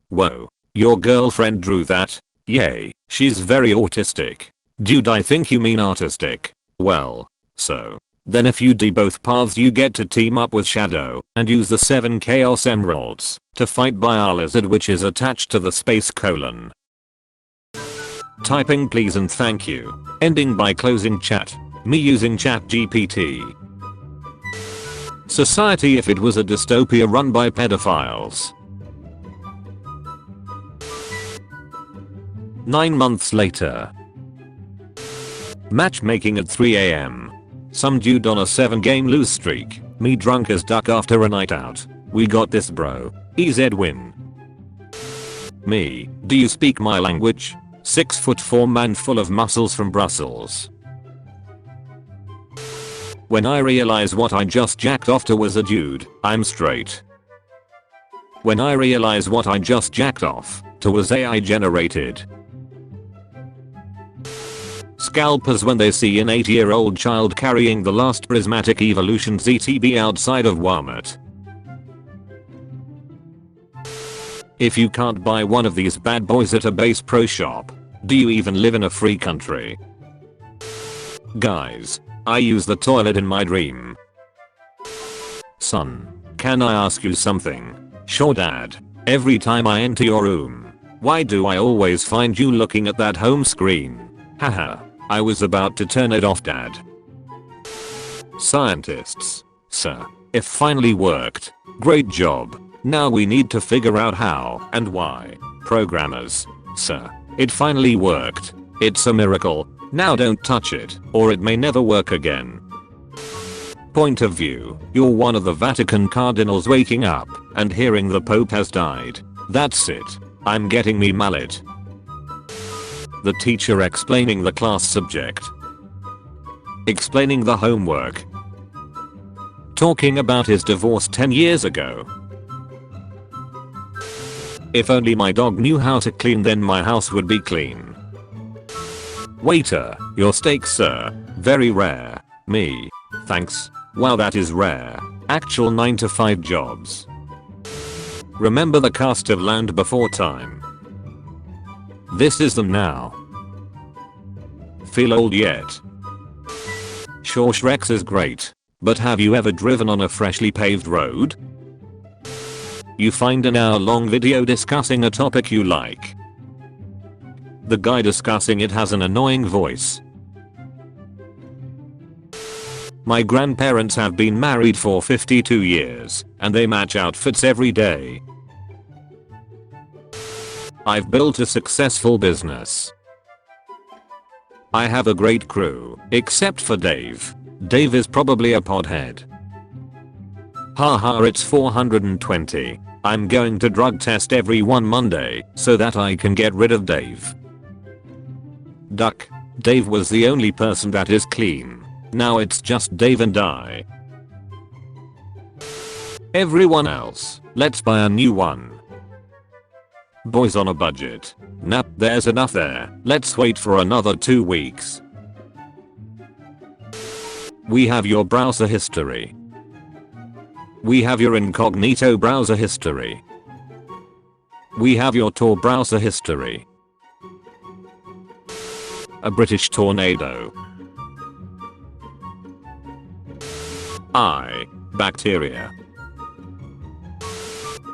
Whoa. Your girlfriend drew that? Yay, she's very autistic. Dude, I think you mean artistic. Well, so. Then if you do both paths you get to team up with Shadow and use the 7 Chaos Emeralds to fight Bile Lizard, which is attached to the space colon. Typing please and thank you. Ending by closing chat. Me using ChatGPT. Society if it was a dystopia run by pedophiles. 9 months later. Matchmaking at 3 AM. Some dude on a 7-game lose streak. Me drunk as duck after a night out. We got this bro. EZ win. Me. Do you speak my language? 6'4" man full of muscles from Brussels. When I realize what I just jacked off to was a dude, I'm straight. When I realize what I just jacked off to was AI generated. Scalpers when they see an 8-year-old child carrying the last prismatic evolution ZTB outside of Walmart. If you can't buy one of these bad boys at a Bass Pro shop, do you even live in a free country? Guys, I use the toilet in my dream. Son, can I ask you something? Sure dad. Every time I enter your room, why do I always find you looking at that home screen? Haha. I was about to turn it off dad. Scientists. Sir, it finally worked. Great job. Now we need to figure out how and why. Programmers. Sir, it finally worked. It's a miracle. Now don't touch it or it may never work again. Point of view. You're one of the Vatican cardinals waking up and hearing the Pope has died. That's it. I'm getting me mallet. The teacher explaining the class subject. Explaining the homework. Talking about his divorce 10 years ago. If only my dog knew how to clean, then my house would be clean. Waiter, your steak sir. Very rare. Me. Thanks. Wow, that is rare. Actual 9 to 5 jobs. Remember the cast of Land Before Time? This is them now. Feel old yet? Sure, Shrek's is great, but have you ever driven on a freshly paved road? You find an hour-long video discussing a topic you like. The guy discussing it has an annoying voice. My grandparents have been married for 52 years, and they match outfits every day. I've built a successful business. I have a great crew, except for Dave. Dave is probably a podhead. Haha, it's 420. I'm going to drug test everyone Monday so that I can get rid of Dave. Duck. Dave was the only person that is clean. Now it's just Dave and I. Everyone else, let's buy a new one. Boys on a budget. Nah, there's enough there. Let's wait for another 2 weeks. We have your browser history. We have your incognito browser history. We have your Tor browser history. A British tornado. Bacteria.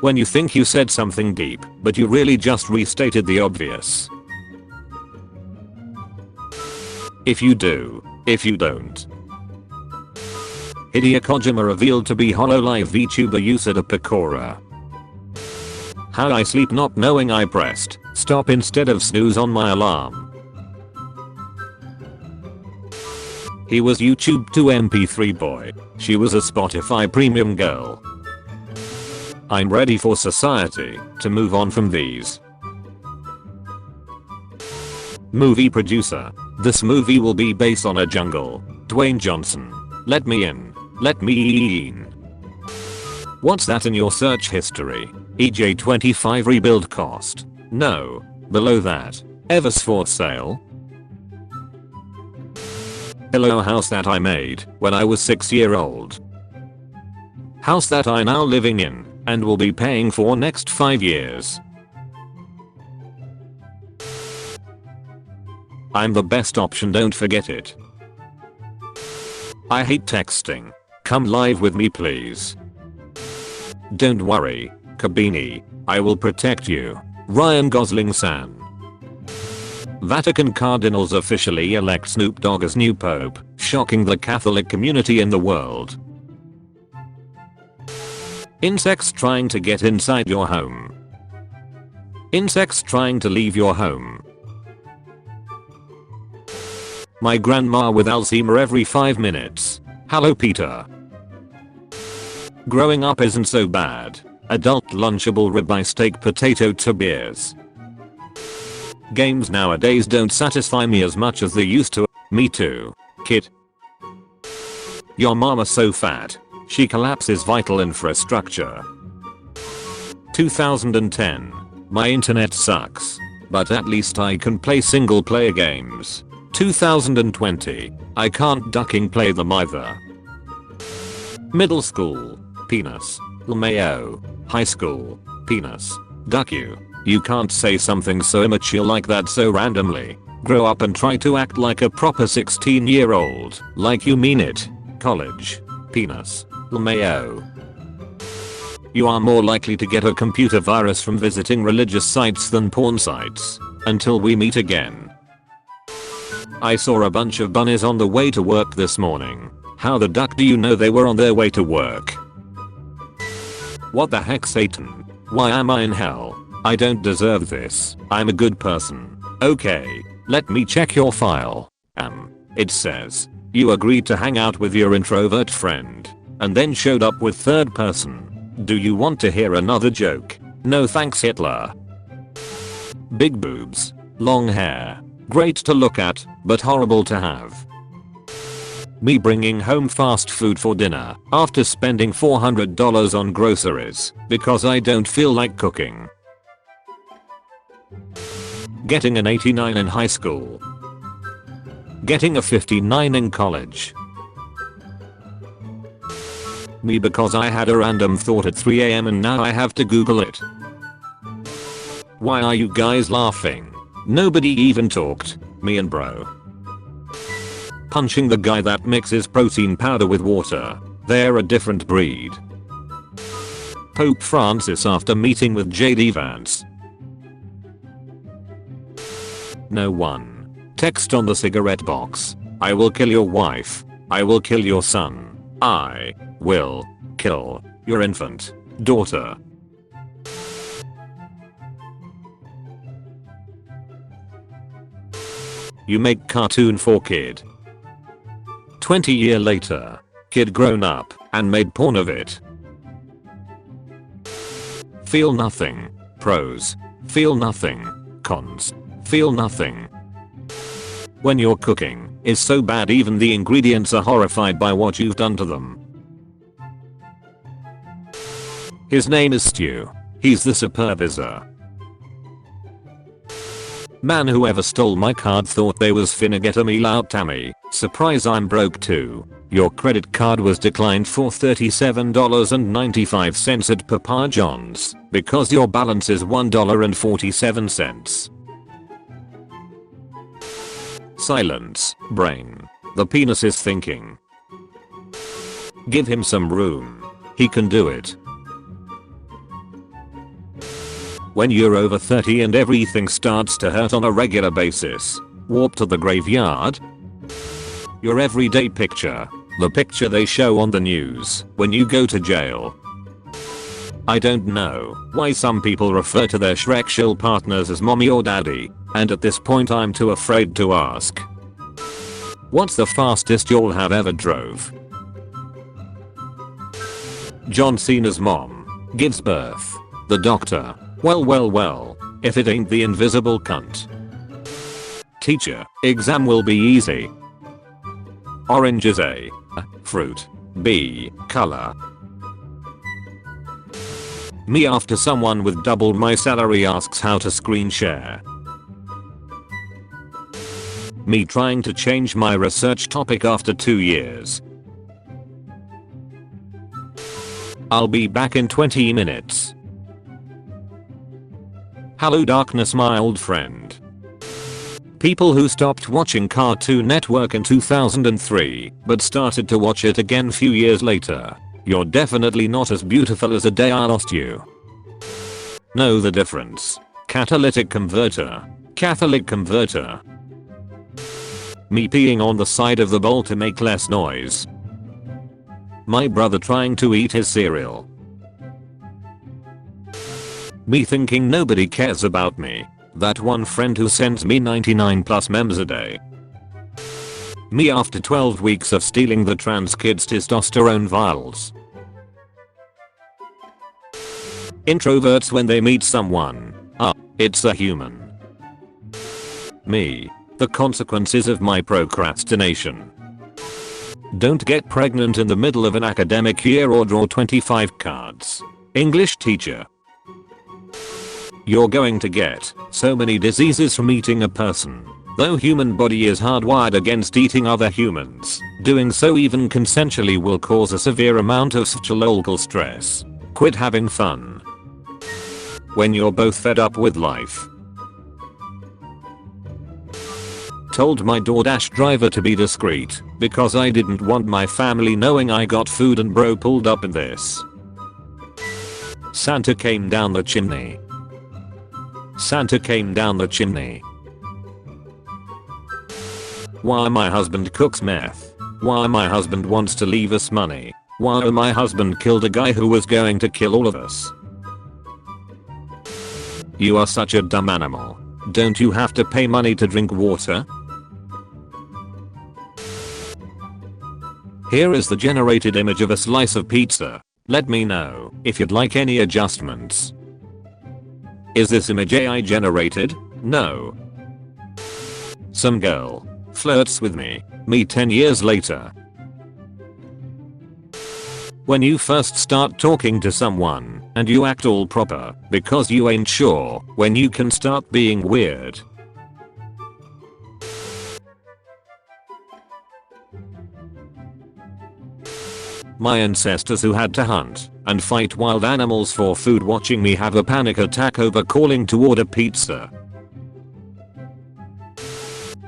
When you think you said something deep, but you really just restated the obvious. If you do, if you don't. Hideo Kojima revealed to be HoloLive VTuber Yusada Pecora. How I sleep not knowing I pressed stop instead of snooze on my alarm. He was YouTube 2 MP3 boy. She was a Spotify premium girl. I'm ready for society to move on from these. Movie producer. This movie will be based on a jungle. Dwayne Johnson. Let me in. Let me in. What's that in your search history? EJ25 rebuild cost. No. Below that. Evers for sale. Hello, house that I made when I was 6-year-old. House that I now living in and will be paying for next 5 years. I'm the best option, don't forget it. I hate texting. Come live with me please. Don't worry, Kabini. I will protect you. Ryan Gosling-san. Vatican Cardinals officially elect Snoop Dogg as new pope, shocking the Catholic community in the world. Insects trying to get inside your home. Insects trying to leave your home. My grandma with Alzheimer every 5 minutes. Hello Peter. Growing up isn't so bad. Adult lunchable ribeye steak potato to beers. Games nowadays don't satisfy me as much as they used to. Me too, kid. Your mama so fat. She collapses vital infrastructure. 2010. My internet sucks. But at least I can play single player games. 2020. I can't ducking play them either. Middle school. Penis. LMAO. High school. Penis. Duck you. You can't say something so immature like that so randomly. Grow up and try to act like a proper 16-year-old. Like you mean it. College. Penis. LMAO. You are more likely to get a computer virus from visiting religious sites than porn sites. Until we meet again. I saw a bunch of bunnies on the way to work this morning. How the duck do you know they were on their way to work? What the heck, Satan? Why am I in hell? I don't deserve this. I'm a good person. Okay, let me check your file. It says, you agreed to hang out with your introvert friend. And then showed up with third person. Do you want to hear another joke? No thanks, Hitler. Big boobs. Long hair. Great to look at, but horrible to have. Me bringing home fast food for dinner after spending $400 on groceries because I don't feel like cooking. Getting an 89 in high school. Getting a 59 in college. Me because I had a random thought at 3 AM and now I have to Google it. Why are you guys laughing? Nobody even talked. Me and bro. Punching the guy that mixes protein powder with water. They're a different breed. Pope Francis after meeting with JD Vance. No one. Text on the cigarette box. I will kill your wife. I will kill your son. I will kill your infant daughter. You make cartoon for kid. 20 years later, kid grown up and made porn of it. Feel nothing. Pros. Feel nothing. Cons. Feel nothing. When your cooking is so bad even the ingredients are horrified by what you've done to them. His name is Stu. He's the supervisor. Man, whoever stole my card thought they was finna get a meal out Tammy. Surprise, I'm broke too. Your credit card was declined for $37.95 at Papa John's because your balance is $1.47. Silence, brain. The penis is thinking. Give him some room. He can do it. When you're over 30 and everything starts to hurt on a regular basis, warp to the graveyard. Your everyday picture. The picture they show on the news when you go to jail. I don't know why some people refer to their Shrek shill partners as mommy or daddy, and at this point I'm too afraid to ask. What's the fastest you'll have ever drove? John Cena's mom gives birth. The doctor. Well, if it ain't the invisible cunt. Teacher, exam will be easy. Orange is A fruit. B color. Me after someone with double my salary asks how to screen share. Me trying to change my research topic after 2 years. I'll be back in 20 minutes. Hello Darkness, my old friend. People who stopped watching Cartoon Network in 2003 but started to watch it again few years later. You're definitely not as beautiful as the day I lost you. Know the difference. Catalytic converter. Catholic converter. Me peeing on the side of the bowl to make less noise. My brother trying to eat his cereal. Me thinking nobody cares about me. That one friend who sends me 99 plus memes a day. Me after 12 weeks of stealing the trans kids' testosterone vials. Introverts when they meet someone. It's a human. Me. The consequences of my procrastination. Don't get pregnant in the middle of an academic year or draw 25 cards. English teacher. You're going to get so many diseases from eating a person. Though human body is hardwired against eating other humans, doing so even consensually will cause a severe amount of psychological stress. Quit having fun. When you're both fed up with life. Told my DoorDash driver to be discreet because I didn't want my family knowing I got food and bro pulled up in this. Santa came down the chimney. Santa came down the chimney. Why my husband cooks meth. Why my husband wants to leave us money. Why my husband killed a guy who was going to kill all of us. You are such a dumb animal. Don't you have to pay money to drink water? Here is the generated image of a slice of pizza. Let me know if you'd like any adjustments. Is this image AI generated? No. Some girl flirts with me 10 years later. When you first start talking to someone and you act all proper because you ain't sure when you can start being weird. My ancestors who had to hunt and fight wild animals for food watching me have a panic attack over calling to order pizza.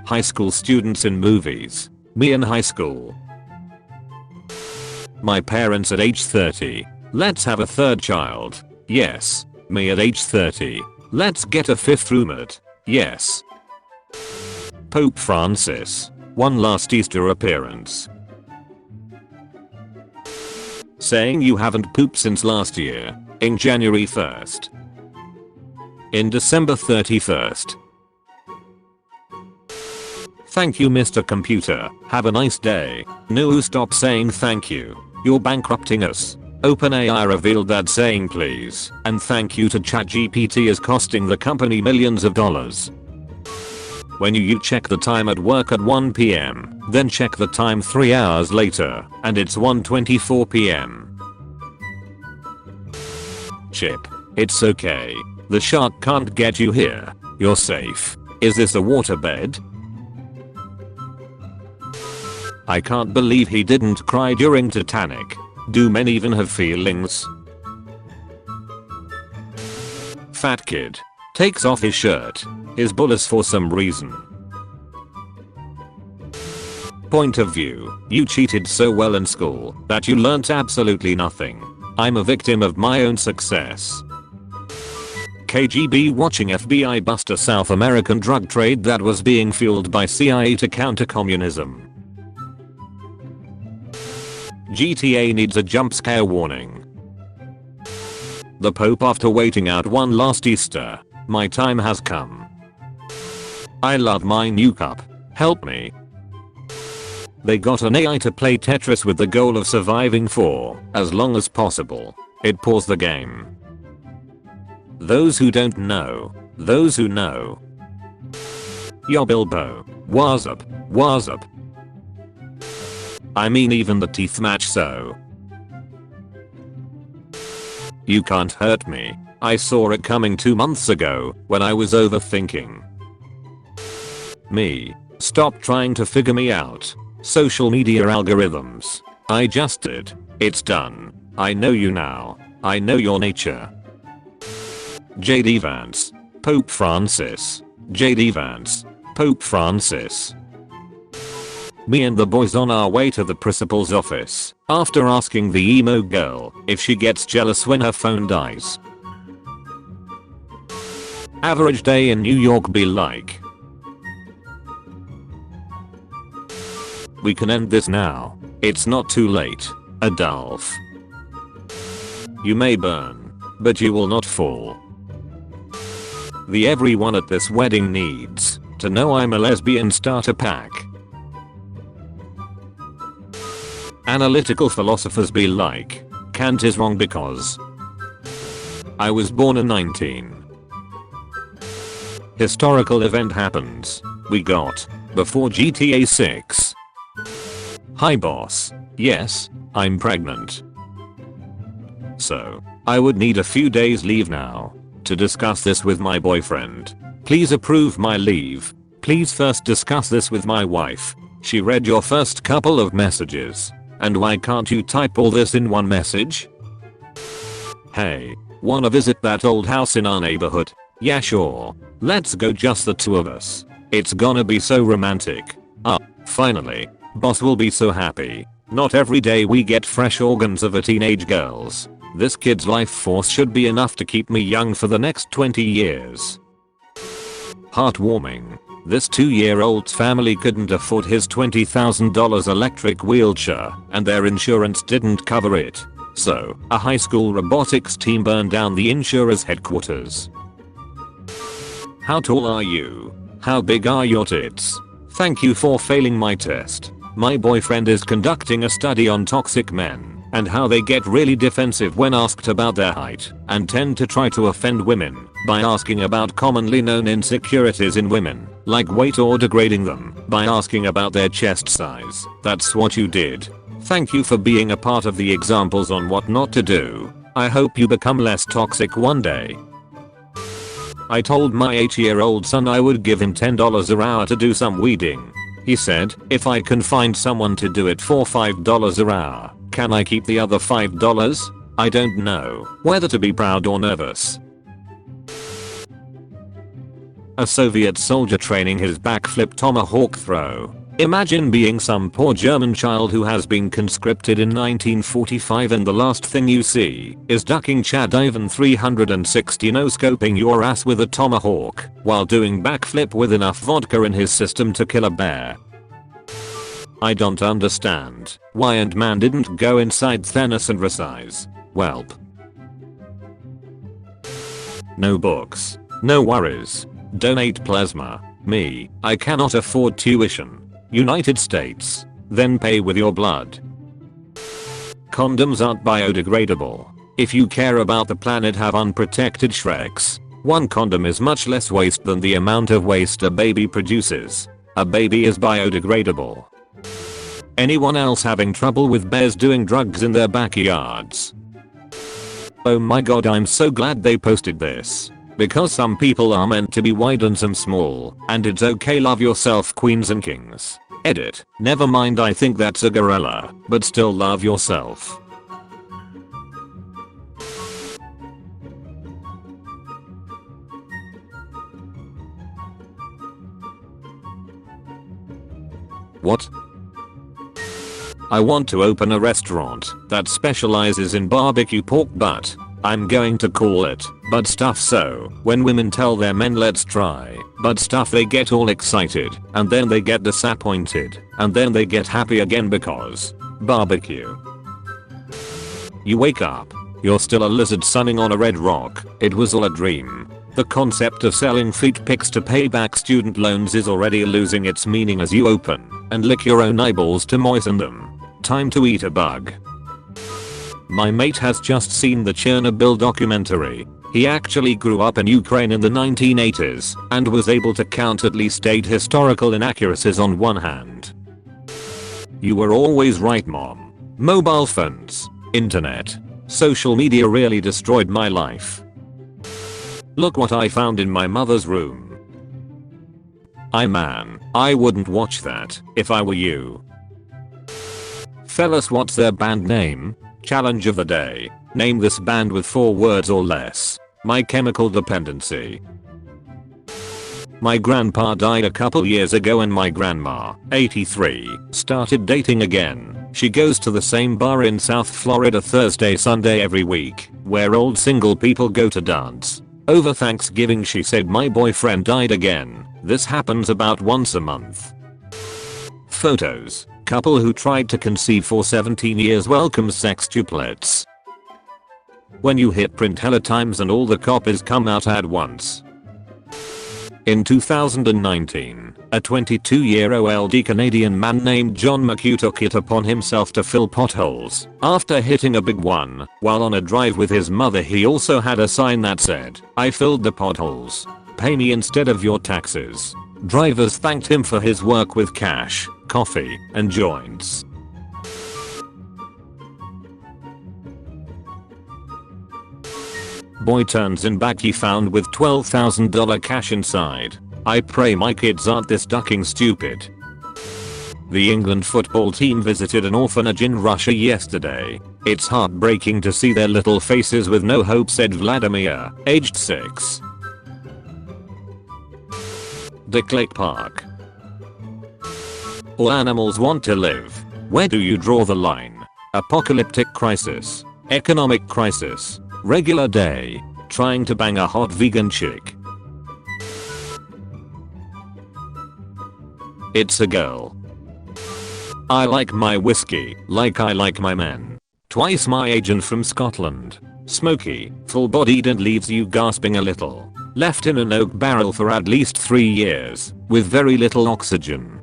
High school students in movies. Me in high school. My parents at age 30. Let's have a third child. Yes. Me at age 30. Let's get a fifth roommate. Yes. Pope Francis. One last Easter appearance. Saying you haven't pooped since last year. In January 1st. In December 31st. Thank you Mr. Computer. Have a nice day. No, stop saying thank you. You're bankrupting us. OpenAI revealed that saying please and thank you to ChatGPT is costing the company millions of dollars. When you check the time at work at 1 PM, then check the time 3 hours later, and it's 1:24 PM. Chip. It's okay. The shark can't get you here. You're safe. Is this a waterbed? I can't believe he didn't cry during Titanic. Do men even have feelings? Fat kid. Takes off his shirt. His bullets for some reason. Point of view. You cheated so well in school that you learnt absolutely nothing. I'm a victim of my own success. KGB watching FBI bust a South American drug trade that was being fueled by CIA to counter communism. GTA needs a jump scare warning. The Pope after waiting out one last Easter. My time has come. I love my new cup. Help me. They got an AI to play Tetris with the goal of surviving for as long as possible. It paused the game. Those who don't know. Those who know. Yo Bilbo. What's up? What's up? I mean even the teeth match so. You can't hurt me. I saw it coming 2 months ago when I was overthinking. Me. Stop trying to figure me out. Social media algorithms. I just did. It's done. I know you now. I know your nature. JD Vance. Pope Francis. JD Vance. Pope Francis. Me and the boys on our way to the principal's office after asking the emo girl if she gets jealous when her phone dies. Average day in New York be like. We can end this now. It's not too late. Adolf. You may burn, but you will not fall. The everyone at this wedding needs to know I'm a lesbian starter pack. Analytical philosophers be like, Kant is wrong because I was born in 19. Historical event happens. We got before GTA 6. Hi boss. Yes, I'm pregnant. So, I would need a few days leave now to discuss this with my boyfriend. Please approve my leave. Please first discuss this with my wife. She read your first couple of messages. And why can't you type all this in one message? Hey, wanna visit that old house in our neighborhood? Yeah sure. Let's go, just the two of us. It's gonna be so romantic. Finally. Boss will be so happy. Not every day we get fresh organs of a teenage girl's. This kid's life force should be enough to keep me young for the next 20 years. Heartwarming. This 2-year-old's family couldn't afford his $20,000 electric wheelchair, and their insurance didn't cover it. So, a high school robotics team burned down the insurer's headquarters. How tall are you? How big are your tits? Thank you for failing my test. My boyfriend is conducting a study on toxic men and how they get really defensive when asked about their height and tend to try to offend women by asking about commonly known insecurities in women, like weight, or degrading them by asking about their chest size. That's what you did. Thank you for being a part of the examples on what not to do. I hope you become less toxic one day. I told my 8-year-old son I would give him $10 an hour to do some weeding. He said, if I can find someone to do it for $5 an hour, can I keep the other $5? I don't know whether to be proud or nervous. A Soviet soldier training his backflip tomahawk throw. Imagine being some poor German child who has been conscripted in 1945 and the last thing you see is ducking Chad Ivan 360 no-scoping your ass with a tomahawk while doing backflip with enough vodka in his system to kill a bear. I don't understand why Ant-Man didn't go inside Thanos and resize. Welp. No books. No worries. Donate plasma. Me, I cannot afford tuition. United States. Then pay with your blood. Condoms aren't biodegradable. If you care about the planet, have unprotected Shreks. One condom is much less waste than the amount of waste a baby produces. A baby is biodegradable. Anyone else having trouble with bears doing drugs in their backyards? Oh my god, I'm so glad they posted this. Because some people are meant to be wide and some small, and it's okay, love yourself queens and kings. Edit. Never mind, I think that's a gorilla, but still love yourself. What? I want to open a restaurant that specializes in barbecue pork butt. I'm going to call it Butt Stuff, so when women tell their men let's try butt stuff, they get all excited and then they get disappointed and then they get happy again because barbecue. You wake up, you're still a lizard sunning on a red rock. It was all a dream. The concept of selling feet pics to pay back student loans is already losing its meaning as you open and lick your own eyeballs to moisten them. Time to eat a bug. My mate has just seen the Chernobyl documentary. He actually grew up in Ukraine in the 1980s and was able to count at least 8 historical inaccuracies on one hand. You were always right, mom. Mobile phones, internet, social media really destroyed my life. Look what I found in my mother's room. Man, I wouldn't watch that if I were you. Fellas, what's their band name? Challenge of the day. Name this band with 4 words or less. My Chemical Dependency. My grandpa died a couple years ago and my grandma, 83, started dating again. She goes to the same bar in South Florida Thursday Sunday every week, where old single people go to dance. Over Thanksgiving she said my boyfriend died again. This happens about once a month. Photos. Couple who tried to conceive for 17 years welcomes sextuplets. When you hit print hella times and all the copies come out at once. In 2019, a 22-year-old Canadian man named John McHugh took it upon himself to fill potholes. After hitting a big one, while on a drive with his mother, he also had a sign that said, "I filled the potholes. Pay me instead of your taxes." Drivers thanked him for his work with cash, coffee, and joints. Boy turns in bag he found with $12,000 cash inside. I pray my kids aren't this ducking stupid. The England football team visited an orphanage in Russia yesterday. It's heartbreaking to see their little faces with no hope, said Vladimir, aged 6. Dick Lake Park. All animals want to live. Where do you draw the line? Apocalyptic crisis. Economic crisis. Regular day. Trying to bang a hot vegan chick. It's a girl. I like my whiskey like I like my men. Twice my agent from Scotland. Smoky, full-bodied and leaves you gasping a little. Left in an oak barrel for at least 3 years, with very little oxygen.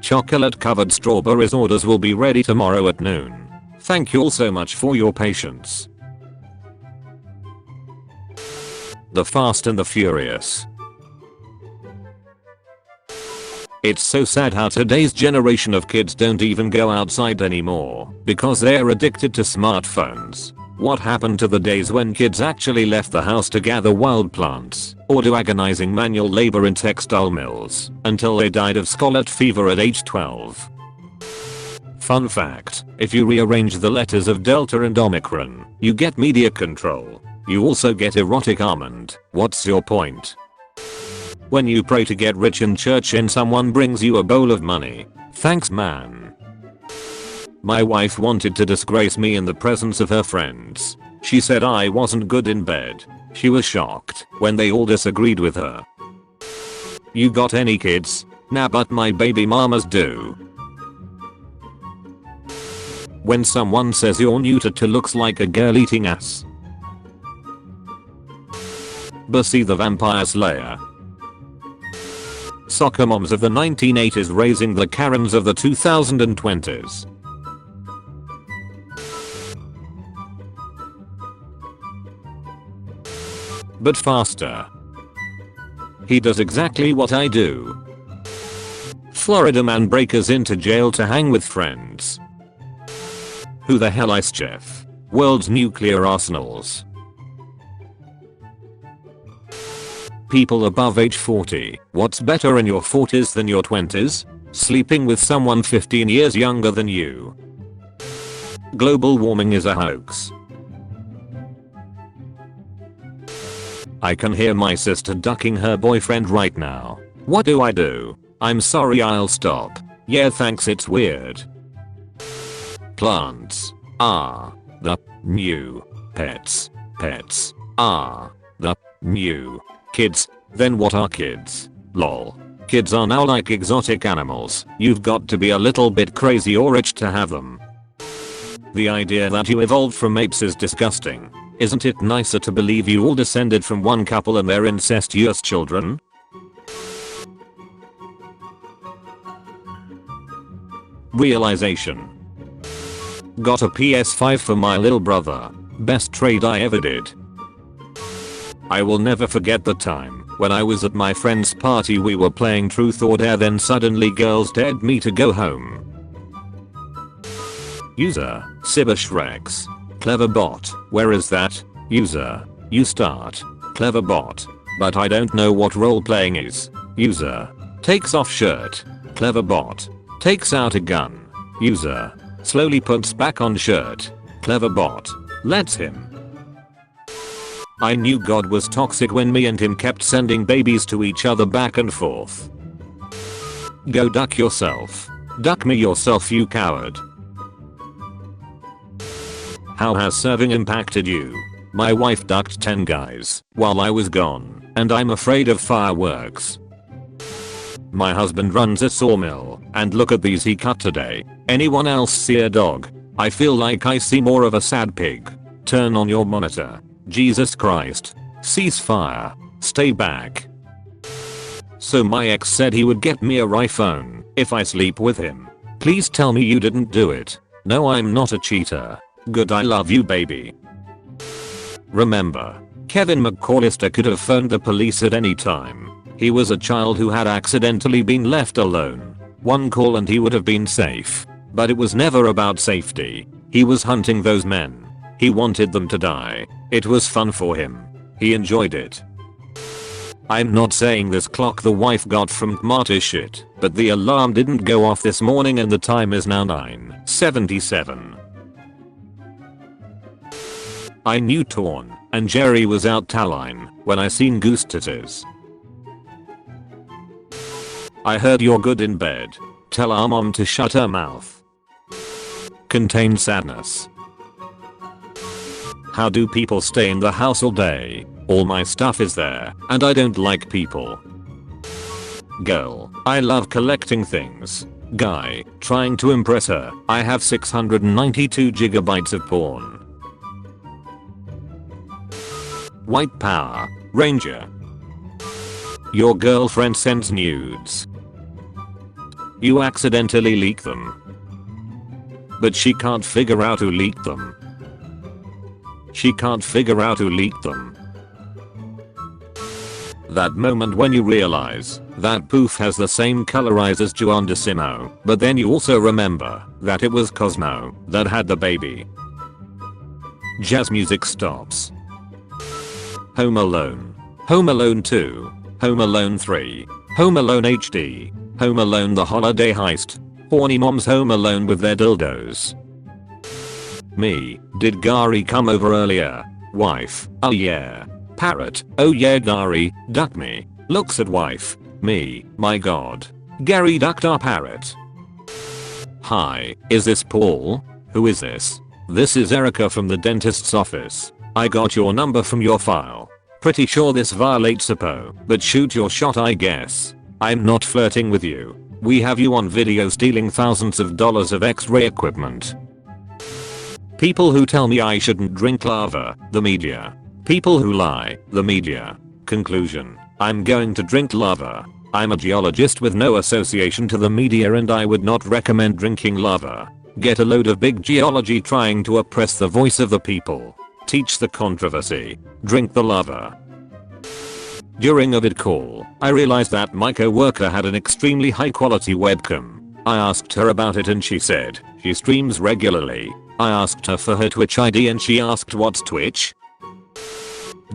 Chocolate-covered strawberries orders will be ready tomorrow at noon. Thank you all so much for your patience. The Fast and the Furious. It's so sad how today's generation of kids don't even go outside anymore because they're addicted to smartphones. What happened to the days when kids actually left the house to gather wild plants or do agonizing manual labor in textile mills until they died of scarlet fever at age 12? Fun fact, if you rearrange the letters of Delta and Omicron, you get media control. You also get erotic almond. What's your point? When you pray to get rich in church and someone brings you a bowl of money. Thanks man. My wife wanted to disgrace me in the presence of her friends. She said I wasn't good in bed. She was shocked when they all disagreed with her. You got any kids? Nah, but my baby mamas do. When someone says you're neutered to looks like a girl eating ass. Bussy the Vampire Slayer. Soccer moms of the 1980s raising the Karens of the 2020s. But faster. He does exactly what I do. Florida man breaks into jail to hang with friends. Who the hell is Jeff? World's nuclear arsenals. People above age 40. What's better in your 40s than your 20s? Sleeping with someone 15 years younger than you. Global warming is a hoax. I can hear my sister ducking her boyfriend right now. What do I do? I'm sorry, I'll stop. Yeah thanks, it's weird. Plants are the new pets. Pets are the new kids. Then what are kids? Lol. Kids are now like exotic animals. You've got to be a little bit crazy or rich to have them. The idea that you evolved from apes is disgusting. Isn't it nicer to believe you all descended from one couple and their incestuous children? Realization. Got a PS5 for my little brother. Best trade I ever did. I will never forget the time when I was at my friend's party. We were playing Truth or Dare, then suddenly girls dared me to go home. User, Sibish Rex. Clever bot, where is that? User, you start. Clever bot. But I don't know what role playing is. User, takes off shirt. Clever bot. Takes out a gun. User, slowly puts back on shirt. Clever bot. Lets him. I knew God was toxic when me and him kept sending babies to each other back and forth. Go duck yourself. Duck me yourself, you coward. How has serving impacted you? My wife ducked 10 guys while I was gone, and I'm afraid of fireworks. My husband runs a sawmill, and look at these he cut today. Anyone else see a dog? I feel like I see more of a sad pig. Turn on your monitor. Jesus Christ. Ceasefire. Stay back. So my ex said he would get me a iPhone if I sleep with him. Please tell me you didn't do it. No, I'm not a cheater. Good, I love you, baby. Remember, Kevin McCallister could have phoned the police at any time. He was a child who had accidentally been left alone. One call and he would have been safe. But it was never about safety. He was hunting those men. He wanted them to die. It was fun for him. He enjoyed it. I'm not saying this clock the wife got from Mart is shit, but the alarm didn't go off this morning and the time is now 9:77. I knew Torn and Jerry was out Taline when I seen goose titties. I heard you're good in bed. Tell our mom to shut her mouth. Contain sadness. How do people stay in the house all day? All my stuff is there, and I don't like people. Girl, I love collecting things. Guy, trying to impress her. I have 692 gigabytes of porn. White power, Ranger. Your girlfriend sends nudes. You accidentally leak them. But she can't figure out who leaked them. She can't figure out who leaked them. That moment when you realize that poof has the same color eyes as Juan Decimo, but then you also remember that it was Cosmo that had the baby. Jazz music stops. Home Alone. Home Alone 2. Home Alone 3. Home Alone HD. Home Alone the Holiday Heist. Horny moms home alone with their dildos. Me, did Gary come over earlier? Wife, oh yeah. Parrot, oh yeah Gary, duck me. Looks at wife, me, my god. Gary ducked our parrot. Hi, is this Paul? Who is this? This is Erica from the dentist's office. I got your number from your file. Pretty sure this violates SAPO, but shoot your shot I guess. I'm not flirting with you. We have you on video stealing thousands of dollars of X-ray equipment. People who tell me I shouldn't drink lava, the media. People who lie, the media. Conclusion, I'm going to drink lava. I'm a geologist with no association to the media and I would not recommend drinking lava. Get a load of big geology trying to oppress the voice of the people. Teach the controversy. Drink the lava. During a vid call, I realized that my coworker had an extremely high quality webcam. I asked her about it and she said she streams regularly. I asked her for her Twitch ID and she asked what's Twitch?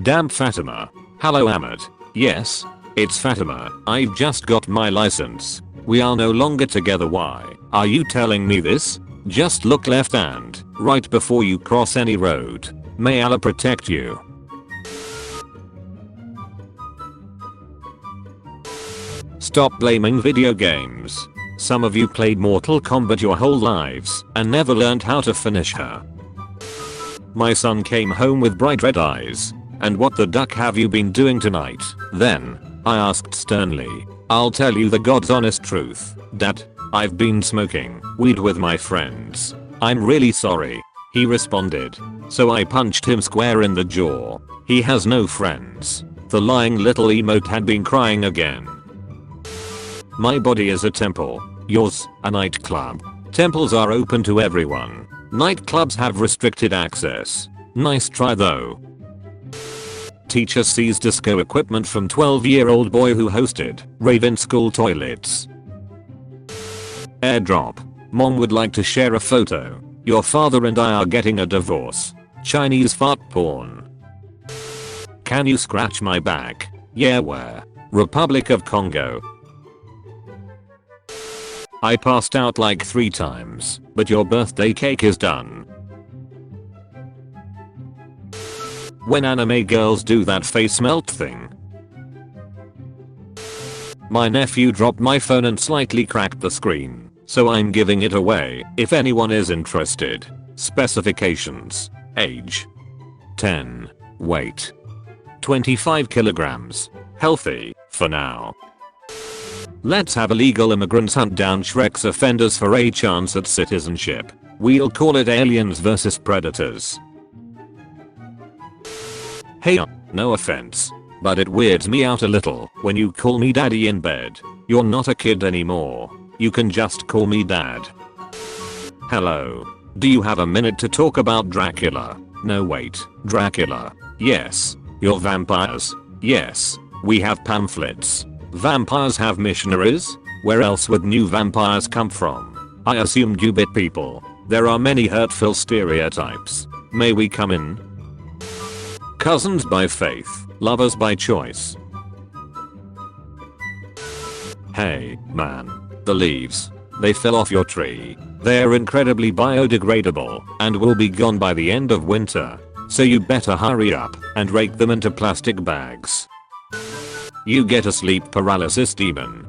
Damn Fatima. Hello Ahmed. Yes, it's Fatima. I've just got my license. We are no longer together. Why are you telling me this? Just look left and right before you cross any road. May Allah protect you. Stop blaming video games. Some of you played Mortal Kombat your whole lives and never learned how to finish her. My son came home with bright red eyes. And what the duck have you been doing tonight? Then, I asked sternly. I'll tell you the God's honest truth, Dad. I've been smoking weed with my friends. I'm really sorry. He responded. So I punched him square in the jaw. He has no friends. The lying little emote had been crying again. My body is a temple. Yours, a nightclub. Temples are open to everyone. Nightclubs have restricted access. Nice try though. Teacher sees disco equipment from 12-year-old boy who hosted rave in school toilets. Airdrop. Mom would like to share a photo. Your father and I are getting a divorce. Chinese fart porn. Can you scratch my back? Yeah, where? Republic of Congo. I passed out like 3 times, but your birthday cake is done. When anime girls do that face melt thing. My nephew dropped my phone and slightly cracked the screen, so I'm giving it away if anyone is interested. Specifications: age 10, weight 25 kilograms, healthy for now. Let's have illegal immigrants hunt down Shrek's offenders for a chance at citizenship. We'll call it Aliens vs Predators. Hey, no offense, but it weirds me out a little when you call me daddy in bed. You're not a kid anymore. You can just call me dad. Hello. Do you have a minute to talk about Dracula? No wait, Dracula. Yes. You're vampires? Yes. We have pamphlets. Vampires have missionaries? Where else would new vampires come from? I assumed you bit people. There are many hurtful stereotypes. May we come in? Cousins by faith, lovers by choice. Hey, man. The leaves. They fell off your tree. They're incredibly biodegradable and will be gone by the end of winter. So you better hurry up and rake them into plastic bags. You get a sleep paralysis demon.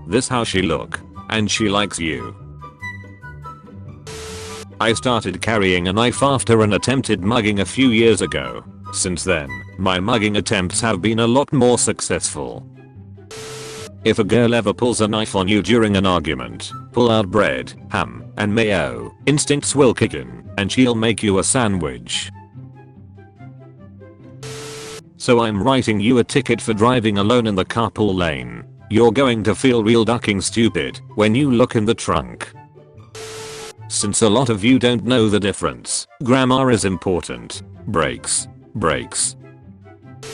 This how she look. And she likes you. I started carrying a knife after an attempted mugging a few years ago. Since then, my mugging attempts have been a lot more successful. If a girl ever pulls a knife on you during an argument, pull out bread, ham, and mayo. Instincts will kick in, and she'll make you a sandwich. So I'm writing you a ticket for driving alone in the carpool lane. You're going to feel real ducking stupid when you look in the trunk. Since a lot of you don't know the difference, grammar is important. Brakes, brakes,